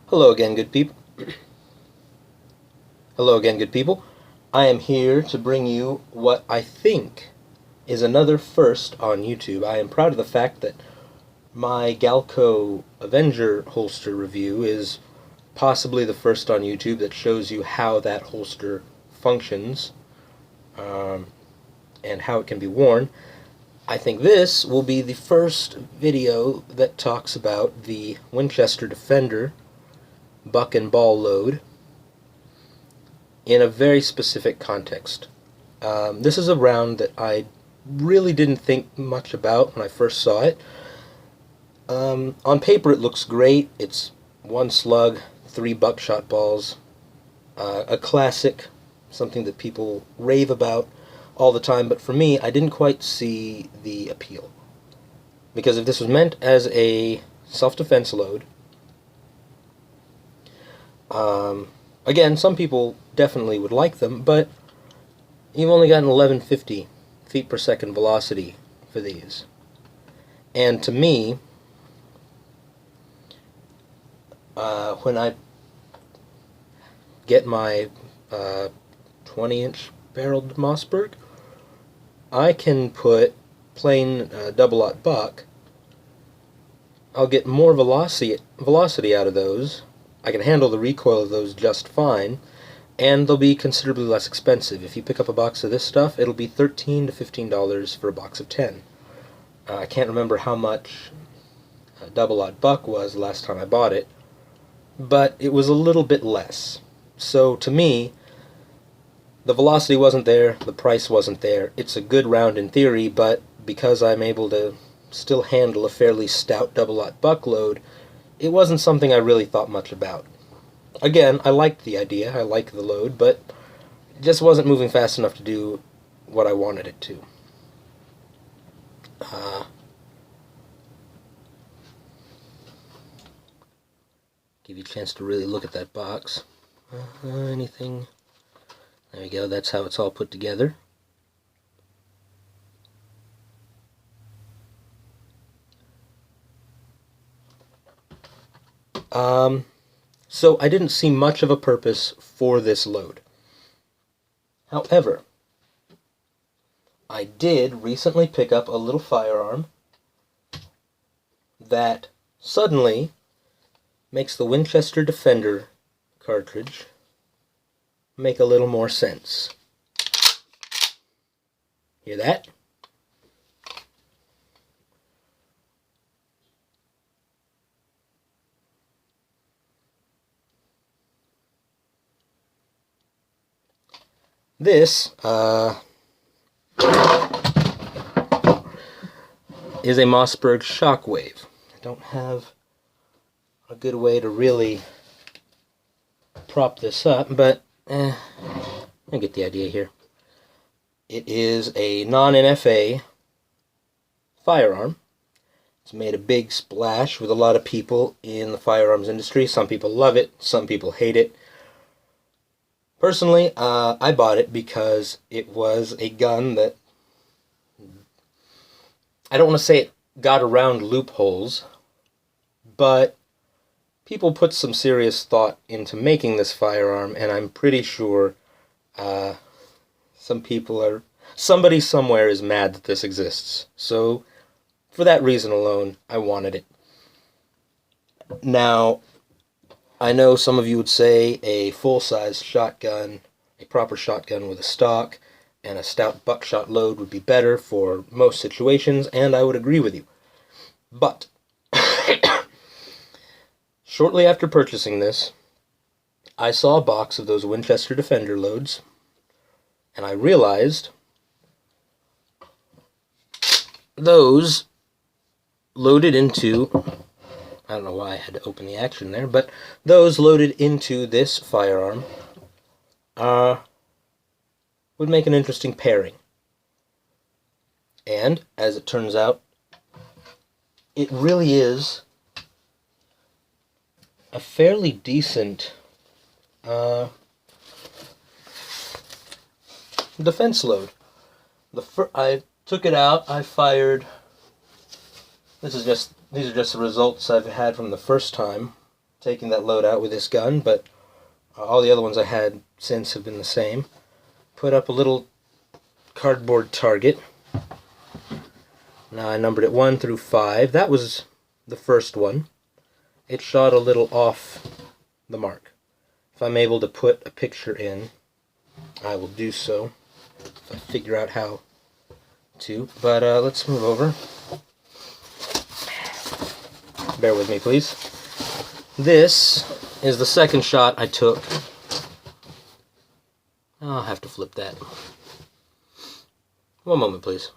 Hello again, good people. Hello again, good people. I am here to bring you what I think is another first on YouTube. I am proud of the fact that my Galco Avenger holster review is possibly the first on YouTube that shows you how that holster functions and how it can be worn. I think this will be the first video that talks about the Winchester Defender buck and ball load in a very specific context. This is a round that I really didn't think much about when I first saw it. On paper it looks great. It's one slug, 3 buckshot balls, a classic, something that people rave about all the time, but for me, I didn't quite see the appeal. Because if this was meant as a self-defense load, again, some people definitely would like them, but you've only got an 1150 feet per second velocity for these. And to me, when I get my 20-inch barreled Mossberg, I can put plain double-aught buck. I'll get more velocity out of those. I can handle the recoil of those just fine, and they'll be considerably less expensive. If you pick up a box of this stuff, it'll be $13 to $15 for a box of 10. I can't remember how much double-aught buck was the last time I bought it, but it was a little bit less. So to me, the velocity wasn't there, the price wasn't there. It's a good round in theory, but because I'm able to still handle a fairly stout double-aught buck load, it wasn't something I really thought much about. Again, I liked the idea, I liked the load, but it just wasn't moving fast enough to do what I wanted it to. Give you a chance to really look at that box. Anything? There we go, that's how it's all put together. So I didn't see much of a purpose for this load. However, I did recently pick up a little firearm that suddenly makes the Winchester Defender cartridge make a little more sense. Hear that? This is a Mossberg Shockwave. I don't have a good way to really prop this up, but I get the idea here. It is a non-NFA firearm. It's made a big splash with a lot of people in the firearms industry. Some people love it, some people hate it. Personally, I bought it because it was a gun that, I don't want to say it got around loopholes, but people put some serious thought into making this firearm, and I'm pretty sure somebody somewhere is mad that this exists. So, for that reason alone, I wanted it. Now, I know some of you would say a full-size shotgun, a proper shotgun with a stock, and a stout buckshot load would be better for most situations, and I would agree with you. But shortly after purchasing this, I saw a box of those Winchester Defender loads, and I realized those loaded into, I don't know why I had to open the action there, but those loaded into this firearm would make an interesting pairing. And, as it turns out, it really is a fairly decent defense load. I took it out, I fired, these are just the results I've had from the first time taking that load out with this gun, but all the other ones I had since have been the same. Put up a little cardboard target. Now I numbered it 1 through 5. That was the first one. It shot a little off the mark. If I'm able to put a picture in, I will do so. If I figure out how to. But let's move over. Bear with me, please. This is the second shot I took. I'll have to flip that. One moment, please.